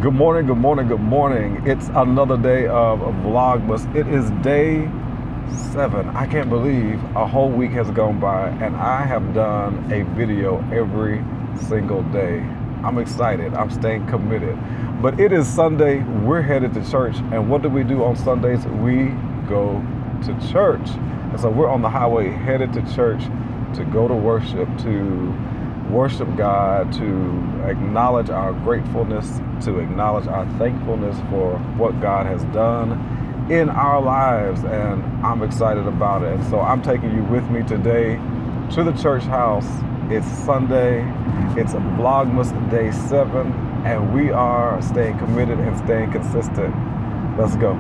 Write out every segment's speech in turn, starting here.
Good morning, good morning, good morning. It's another day of Vlogmas. It is day 7. I can't believe a whole week has gone by and I have done a video every single day. I'm excited. I'm staying committed. But it is Sunday. We're headed to church. And what do we do on Sundays? We go to church. And so we're on the highway headed to church to go to worship God, to acknowledge our gratefulness, to acknowledge our thankfulness for what God has done in our lives. And I'm excited about it. And so I'm taking you with me today to the church house. It's Sunday. It's Vlogmas day 7. And we are staying committed and staying consistent. Let's go.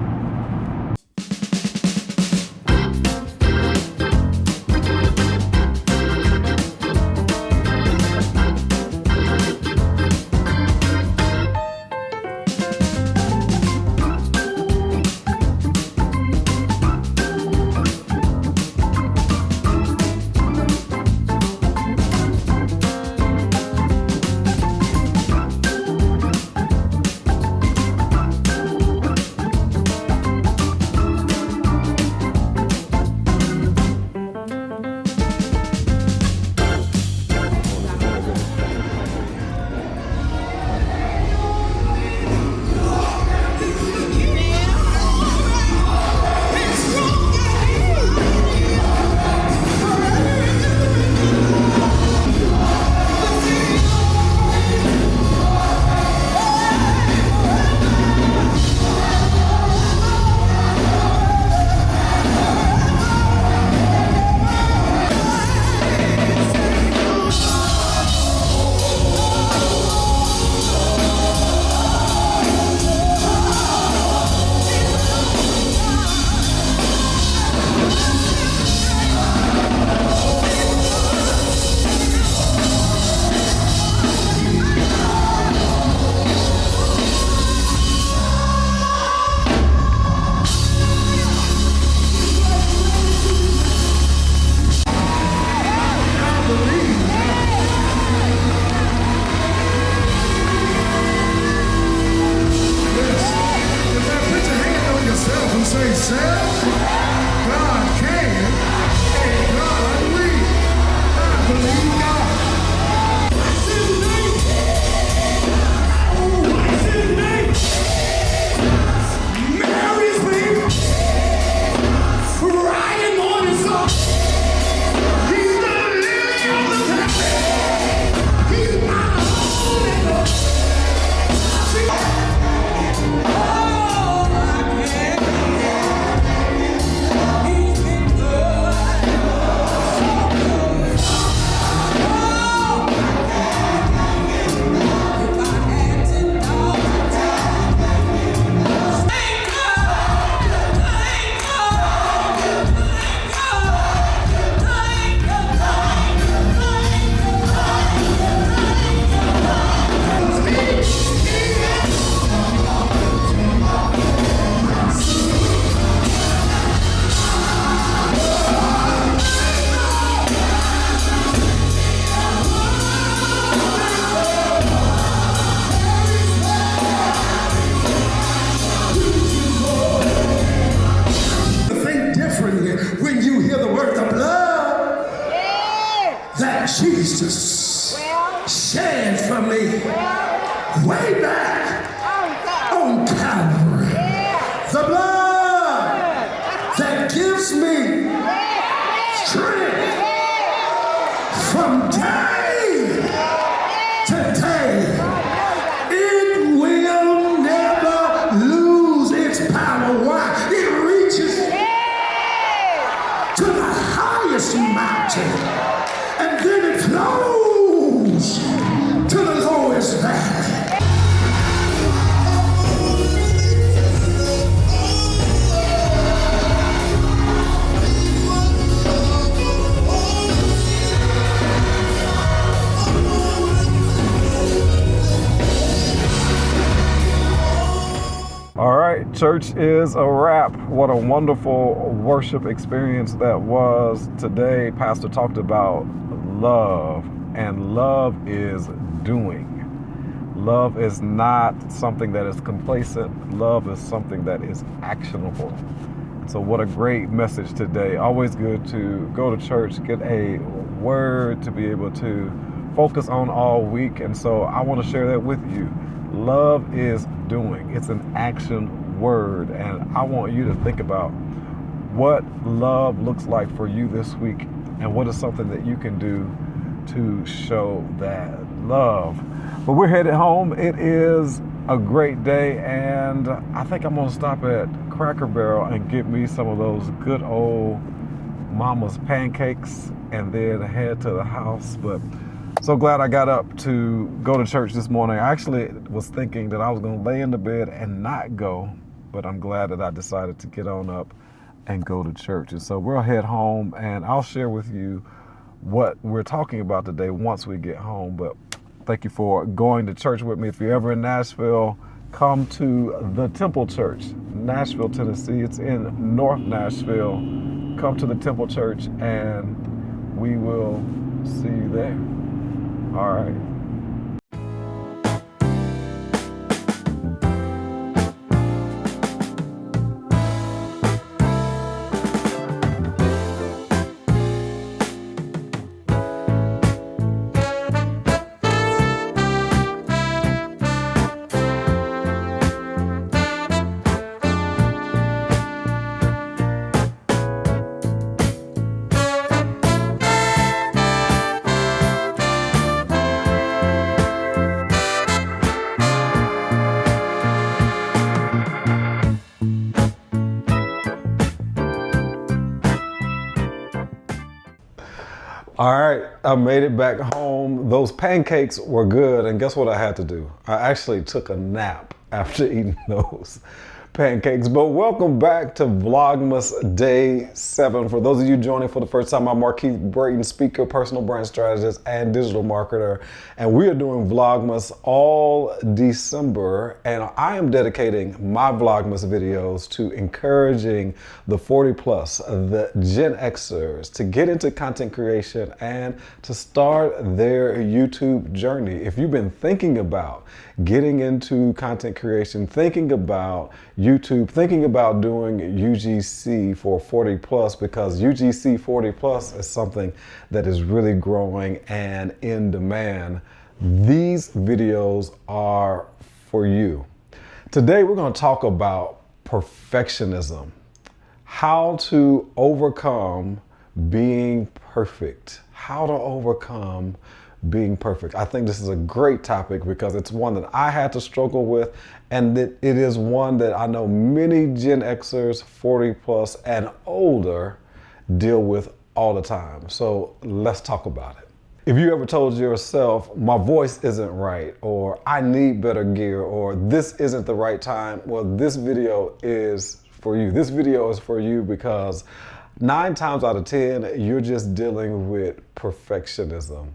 Jesus shed for me way back on Calvary. The blood that gives me strength from day to day. It will never lose its power. Why? It reaches to the highest mountain. And then it flows to the lowest valley. All right, church is a wrap. What a wonderful worship experience that was today. Pastor talked about love, and love is doing. Love is not something that is complacent. Love is something that is actionable. So what a great message today. Always good to go to church, get a word to be able to focus on all week. And so I want to share that with you. Love is doing. It's an action word. And I want you to think about what love looks like for you this week and what is something that you can do to show that love. But we're headed home. It is a great day, and I think I'm gonna stop at Cracker Barrel and get me some of those good old mama's pancakes and then head to the house. But so glad I got up to go to church this morning. I actually was thinking that I was gonna lay in the bed and not go, but I'm glad that I decided to get on up and go to church. And so we'll head home, and I'll share with you what we're talking about today once we get home. But thank you for going to church with me. If you're ever in Nashville, come to the Temple Church, Nashville, Tennessee. It's in North Nashville. Come to the Temple Church and we will see you there. All right. All right, I made it back home. Those pancakes were good, and guess what I had to do? I actually took a nap after eating those pancakes. But welcome back to Vlogmas Day 7. For those of you joining for the first time, I'm Marquise Brayton, speaker, personal brand strategist, and digital marketer. And we are doing Vlogmas all December. And I am dedicating my Vlogmas videos to encouraging the 40 plus, the Gen Xers, to get into content creation and to start their YouTube journey. If you've been thinking about getting into content creation, thinking about YouTube, thinking about doing UGC for 40 plus, because UGC 40 plus is something that is really growing and in demand, these videos are for you. Today we're going to talk about perfectionism, how to overcome being perfect, how to overcome being perfect. I think this is a great topic because it's one that I had to struggle with, and that it is one that I know many Gen Xers, 40 plus and older, deal with all the time. So let's talk about it. If you ever told yourself, my voice isn't right, or I need better gear, or this isn't the right time, well, this video is for you. This video is for you because 9 times out of 10, you're just dealing with perfectionism.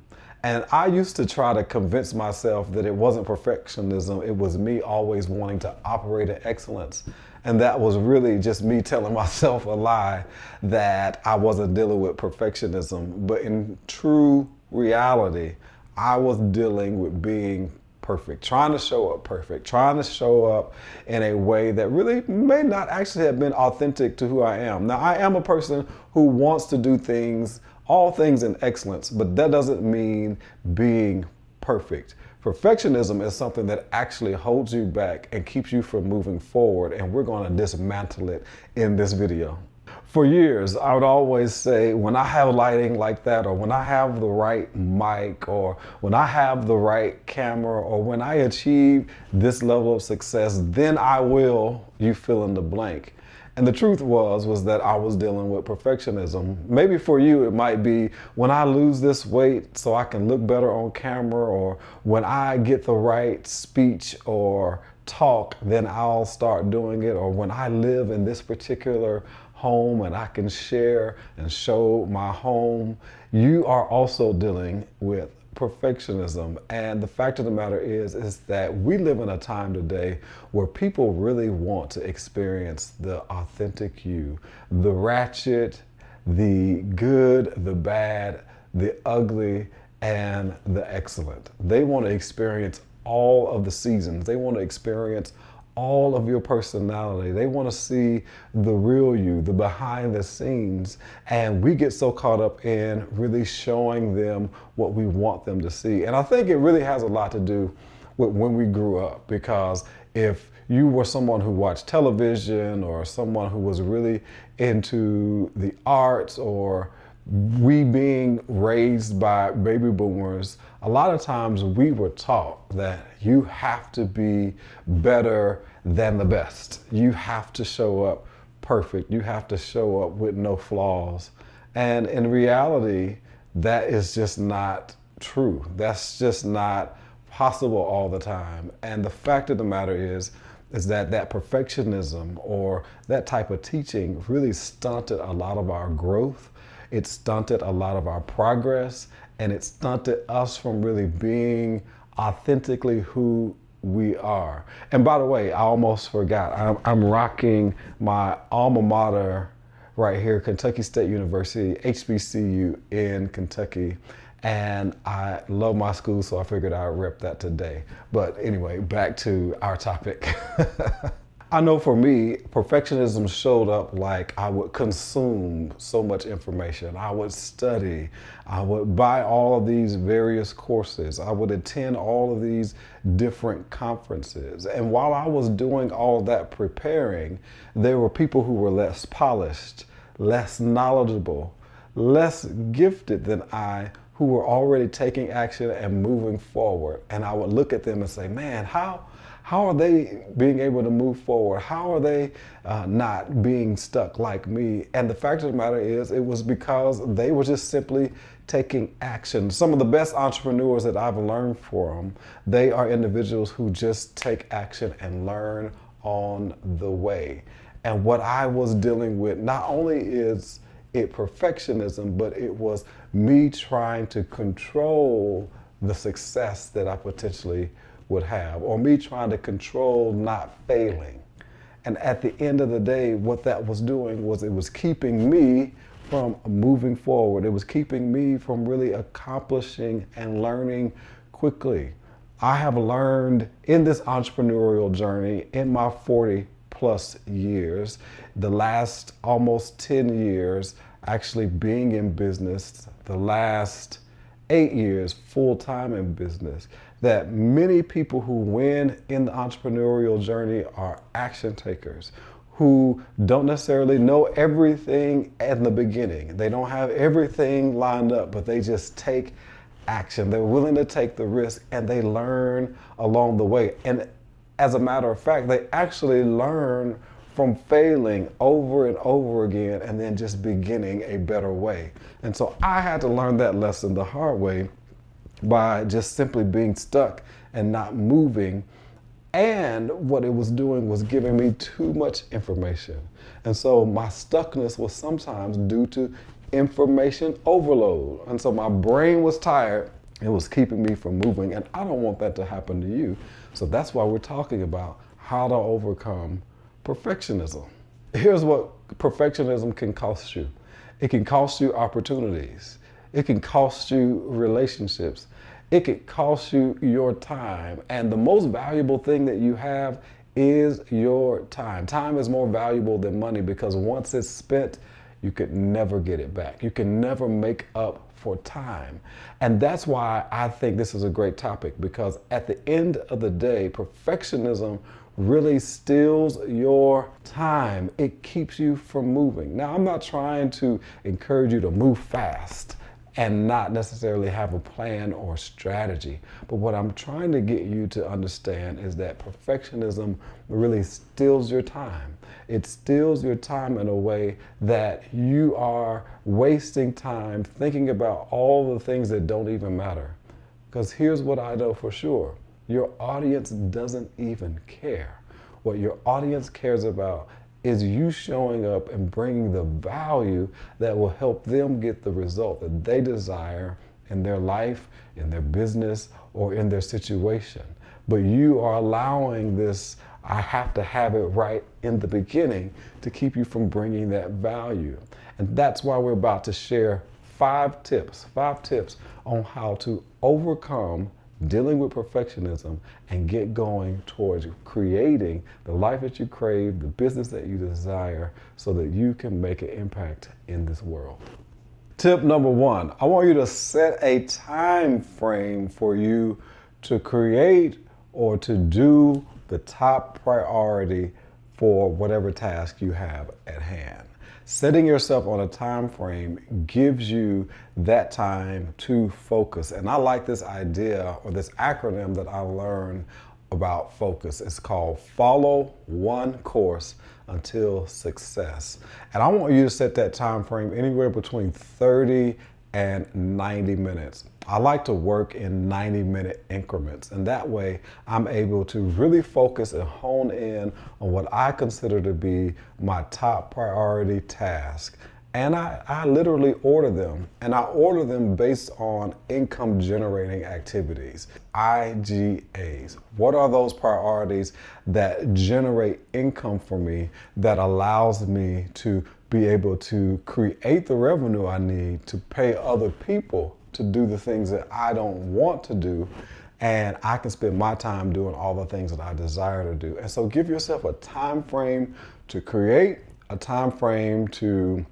And I used to try to convince myself that it wasn't perfectionism, it was me always wanting to operate in excellence. And that was really just me telling myself a lie that I wasn't dealing with perfectionism. But in true reality, I was dealing with being perfect, trying to show up perfect, trying to show up in a way that really may not actually have been authentic to who I am. Now, I am a person who wants to do things, all things in excellence, but that doesn't mean being perfect. Perfectionism is something that actually holds you back and keeps you from moving forward, and we're going to dismantle it in this video. For years, I would always say, when I have lighting like that, or when I have the right mic, or when I have the right camera, or when I achieve this level of success, then I will, you fill in the blank. And the truth was that I was dealing with perfectionism. Maybe for you, it might be when I lose this weight so I can look better on camera, or when I get the right speech or talk, then I'll start doing it. Or when I live in this particular home and I can share and show my home. You are also dealing with perfectionism. And the fact of the matter is that we live in a time today where people really want to experience the authentic you, the ratchet, the good, the bad, the ugly, and the excellent. They want to experience all of the seasons. They want to experience all of your personality. They want to see the real you, the behind the scenes. And we get so caught up in really showing them what we want them to see. And I think it really has a lot to do with when we grew up, because if you were someone who watched television or someone who was really into the arts, or we being raised by baby boomers, a lot of times we were taught that you have to be better than the best. You have to show up perfect. You have to show up with no flaws. And in reality, that is just not true. That's just not possible all the time. And the fact of the matter is that perfectionism or that type of teaching really stunted a lot of our growth. It stunted a lot of our progress, and it stunted us from really being authentically who we are. And by the way, I almost forgot, I'm rocking my alma mater right here, Kentucky State University, HBCU in Kentucky. And I love my school, so I figured I'd rep that today. But anyway, back to our topic. I know for me, perfectionism showed up like I would consume so much information. I would study. I would buy all of these various courses. I would attend all of these different conferences. And while I was doing all that preparing, there were people who were less polished, less knowledgeable, less gifted than I, who were already taking action and moving forward. And I would look at them and say, man, how are they being able to move forward? How are they not being stuck like me? And the fact of the matter is, it was because they were just simply taking action. Some of the best entrepreneurs that I've learned from, they are individuals who just take action and learn on the way. And what I was dealing with, not only is it perfectionism, but it was me trying to control the success that I potentially would have, or me trying to control not failing. And at the end of the day, what that was doing was it was keeping me from moving forward. It was keeping me from really accomplishing and learning quickly. I have learned in this entrepreneurial journey in my 40 plus years, the last almost 10 years actually being in business, the last 8 years full-time in business, that many people who win in the entrepreneurial journey are action takers who don't necessarily know everything at the beginning. They don't have everything lined up, but they just take action. They're willing to take the risk, and they learn along the way. And as a matter of fact, they actually learn from failing over and over again and then just beginning a better way. And so I had to learn that lesson the hard way by just simply being stuck and not moving. And what it was doing was giving me too much information. And so my stuckness was sometimes due to information overload. And so my brain was tired. It was keeping me from moving. And I don't want that to happen to you. So that's why we're talking about how to overcome perfectionism. Here's what perfectionism can cost you. It can cost you opportunities. It can cost you relationships. It can cost you your time. And the most valuable thing that you have is your time. Time is more valuable than money, because once it's spent, you could never get it back. You can never make up for time. And that's why I think this is a great topic, because at the end of the day, perfectionism really steals your time. It keeps you from moving. Now, I'm not trying to encourage you to move fast and not necessarily have a plan or strategy. But what I'm trying to get you to understand is that perfectionism really steals your time. It steals your time in a way that you are wasting time thinking about all the things that don't even matter. Because here's what I know for sure. Your audience doesn't even care. What your audience cares about is you showing up and bringing the value that will help them get the result that they desire in their life, in their business, or in their situation. But you are allowing this, I have to have it right in the beginning, to keep you from bringing that value. And that's why we're about to share 5 tips on how to overcome dealing with perfectionism, and get going towards creating the life that you crave, the business that you desire, so that you can make an impact in this world. Tip number one, I want you to set a time frame for you to create or to do the top priority for whatever task you have at hand. Setting yourself on a time frame gives you that time to focus. And I like this idea or this acronym that I learned about focus. It's called follow one course until success. And I want you to set that time frame anywhere between 30 and 90 minutes. I like to work in 90-minute increments, and that way I'm able to really focus and hone in on what I consider to be my top priority task. And I literally order them, and I order them based on income generating activities, IGAs. What are those priorities that generate income for me that allows me to be able to create the revenue I need to pay other people to do the things that I don't want to do, and I can spend my time doing all the things that I desire to do. And so give yourself a time frame to create, a time frame to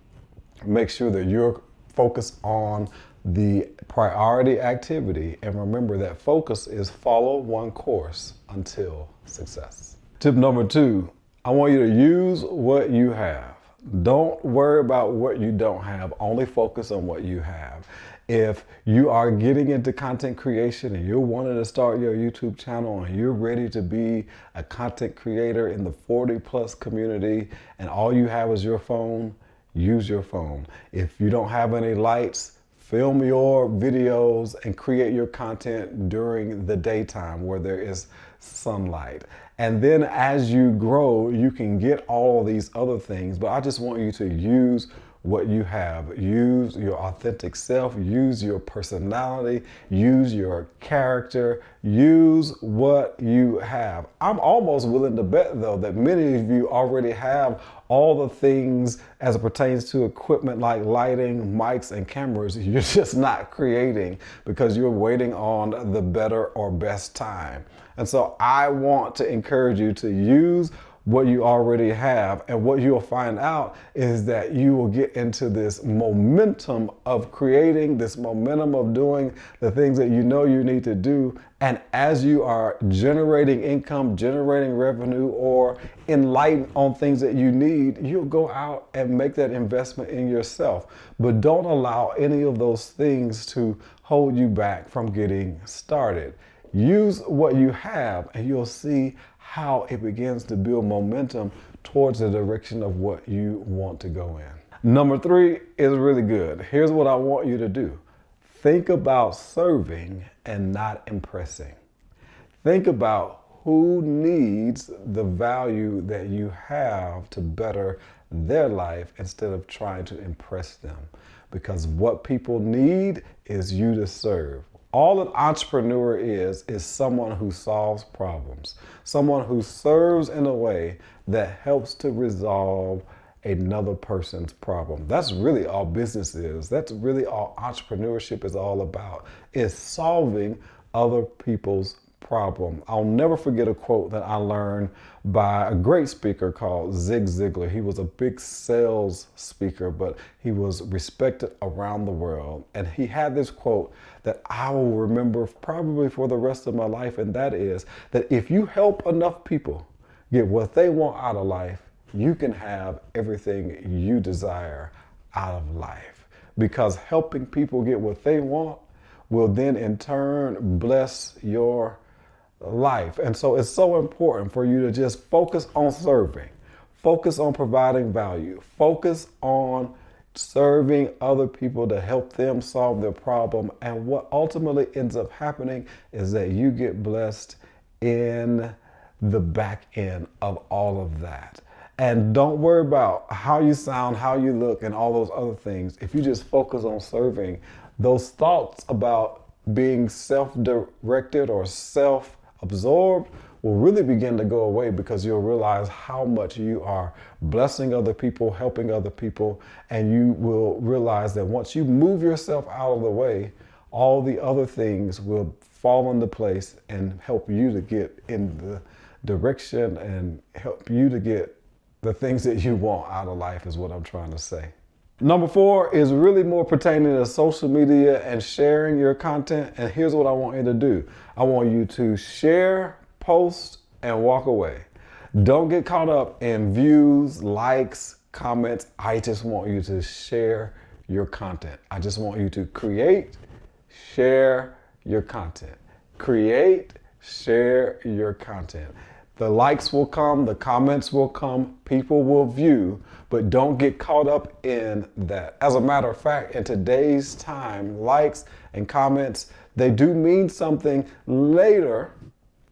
make sure that you're focused on the priority activity. And remember that focus is follow one course until success. Tip number two, I want you to use what you have. Don't worry about what you don't have, only focus on what you have. If you are getting into content creation and you're wanting to start your YouTube channel and you're ready to be a content creator in the 40+ community and all you have is your phone, use your phone. If you don't have any lights, film your videos and create your content during the daytime where there is sunlight. And then as you grow, you can get all these other things, but I just want you to use what you have. Use your authentic self, use your personality, use your character, use what you have. I'm almost willing to bet though that many of you already have all the things as it pertains to equipment like lighting, mics, and cameras. You're just not creating because you're waiting on the better or best time. And so I want to encourage you to use what you already have, and what you'll find out is that you will get into this momentum of creating, this momentum of doing the things that you know you need to do. And as you are generating income, generating revenue, or enlightened on things that you need, you'll go out and make that investment in yourself. But don't allow any of those things to hold you back from getting started. Use what you have and you'll see how it begins to build momentum towards the direction of what you want to go in. Number three is really good. Here's what I want you to do. Think about serving and not impressing. Think about who needs the value that you have to better their life instead of trying to impress them. Because what people need is you to serve. All an entrepreneur is someone who solves problems, someone who serves in a way that helps to resolve another person's problem. That's really all business is. That's really all entrepreneurship is all about, is solving other people's problem. I'll never forget a quote that I learned by a great speaker called Zig Ziglar. He was a big sales speaker, but he was respected around the world. And he had this quote that I will remember probably for the rest of my life. And that is that if you help enough people get what they want out of life, you can have everything you desire out of life. Because helping people get what they want will then in turn bless your life. And so it's so important for you to just focus on serving, focus on providing value, focus on serving other people to help them solve their problem. And what ultimately ends up happening is that you get blessed in the back end of all of that. And don't worry about how you sound, how you look, and all those other things. If you just focus on serving, those thoughts about being self-directed or self-absorbed will really begin to go away, because you'll realize how much you are blessing other people, helping other people, and you will realize that once you move yourself out of the way, all the other things will fall into place and help you to get in the direction and help you to get the things that you want out of life is what I'm trying to say. Number 4 is really more pertaining to social media and sharing your content. And here's what I want you to do. I want you to share, post, and walk away. Don't get caught up in views, likes, comments. I just want you to share your content. I just want you to create, share your content. Create, share your content. The likes will come, the comments will come, people will view, but don't get caught up in that. As a matter of fact, in today's time, likes and comments, they do mean something later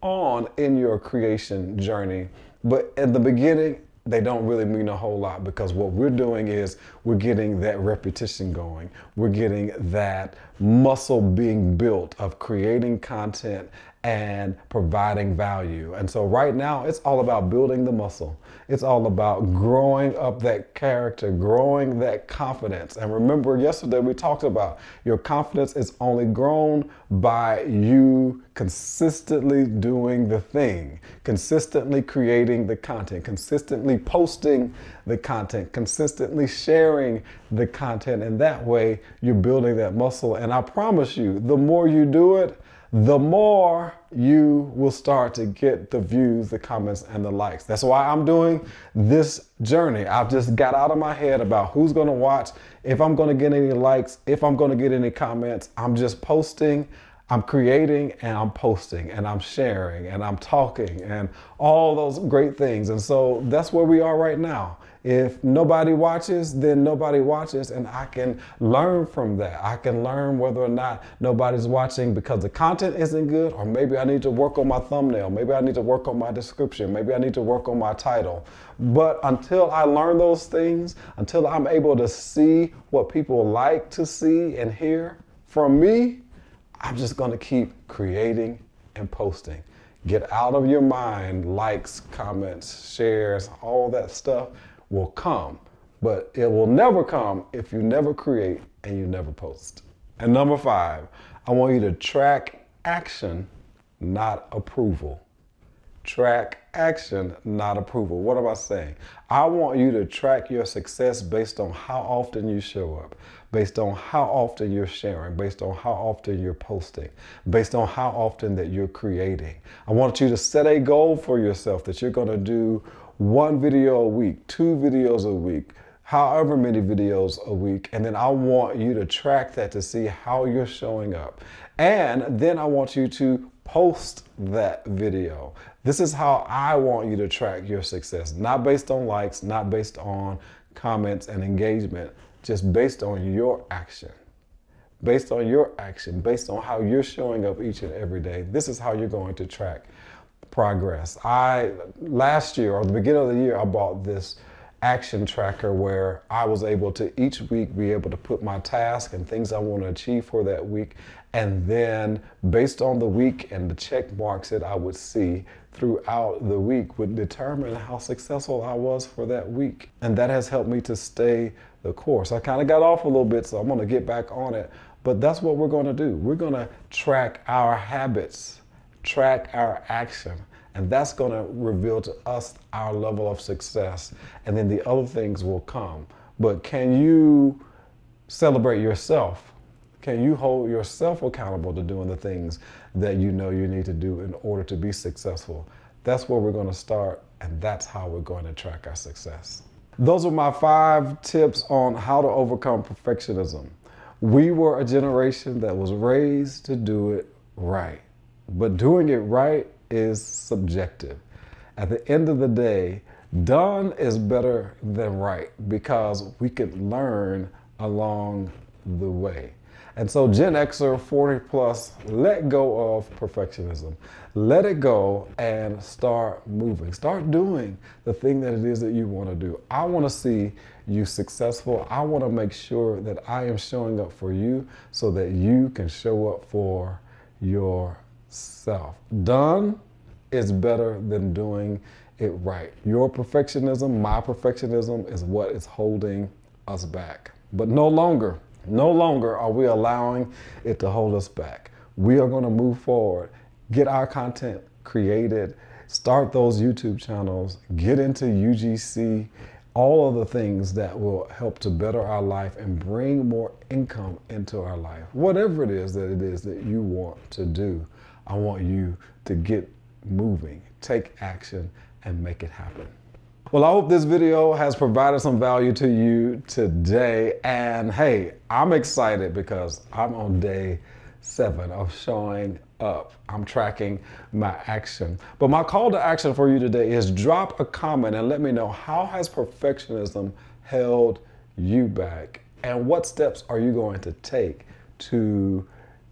on in your creation journey, but at the beginning, they don't really mean a whole lot, because what we're doing is we're getting that repetition going. We're getting that muscle being built of creating content and providing value. And so right now it's all about building the muscle. It's all about growing up that character, growing that confidence. And remember, yesterday we talked about your confidence is only grown by you consistently doing the thing, consistently creating the content, consistently posting the content, consistently sharing the content. And that way you're building that muscle. And I promise you, the more you do it, the more you will start to get the views, the comments, and the likes. That's why I'm doing this journey. I've just got out of my head about who's going to watch, if I'm going to get any likes, if I'm going to get any comments. I'm just posting, I'm creating, and I'm posting, and I'm sharing, and I'm talking, and all those great things. And so that's where we are right now. If nobody watches, then nobody watches, and I can learn from that. I can learn whether or not nobody's watching because the content isn't good, or maybe I need to work on my thumbnail. Maybe I need to work on my description. Maybe I need to work on my title. But until I learn those things, until I'm able to see what people like to see and hear from me, I'm just going to keep creating and posting. Get out of your mind likes, comments, shares, all that stuff will come, but it will never come if you never create and you never post. And number 5, I want you to track action, not approval. Track action, not approval. What am I saying? I want you to track your success based on how often you show up, based on how often you're sharing, based on how often you're posting, based on how often that you're creating. I want you to set a goal for yourself that you're going to do 1 video a week, 2 videos a week, however many videos a week. And then I want you to track that to see how you're showing up. And then I want you to post that video. This is how I want you to track your success, not based on likes, not based on comments and engagement, just based on your action. Based on your action, based on how you're showing up each and every day. This is how you're going to track progress. Last year, or the beginning of the year, I bought this action tracker where I was able to each week be able to put my task and things I want to achieve for that week. And then based on the week and the check marks that I would see throughout the week would determine how successful I was for that week. And that has helped me to stay the course. I kind of got off a little bit, so I'm going to get back on it. But that's what we're going to do. We're going to track our habits, track our action, and that's going to reveal to us our level of success, and then the other things will come. But can you celebrate yourself? Can you hold yourself accountable to doing the things that you know you need to do in order to be successful? That's where we're going to start, and that's how we're going to track our success. Those are my 5 tips on how to overcome perfectionism. We were a generation that was raised to do it right. But doing it right is subjective. At the end of the day, done is better than right, because we can learn along the way. And so Gen Xer 40 plus, let go of perfectionism. Let it go and start moving. Start doing the thing that it is that you want to do. I want to see you successful. I want to make sure that I am showing up for you so that you can show up for yourself. Done is better than doing it right. Your perfectionism, my perfectionism is what is holding us back. But no longer are we allowing it to hold us back. We are going to move forward, get our content created, start those YouTube channels, get into UGC, all of the things that will help to better our life and bring more income into our life. Whatever it is that you want to do, I want you to get moving, take action, and make it happen. Well, I hope this video has provided some value to you today. And hey, I'm excited because I'm on day 7 of showing up. I'm tracking my action. But my call to action for you today is drop a comment and let me know, how has perfectionism held you back? And what steps are you going to take to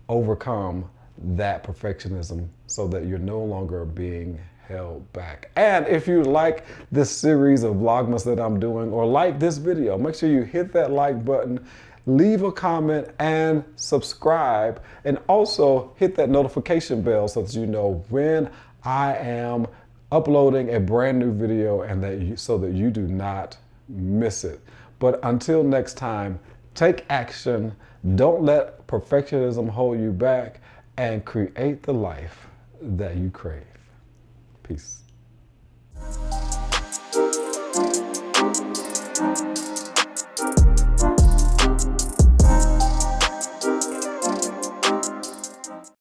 overcome that perfectionism so that you're no longer being held back? And if you like this series of Vlogmas that I'm doing, or like this video, make sure you hit that like button, leave a comment, and subscribe, and also hit that notification bell so that you know when I am uploading a brand new video, and so that you do not miss it. But until next time, take action, don't let perfectionism hold you back, and create the life that you crave. Peace.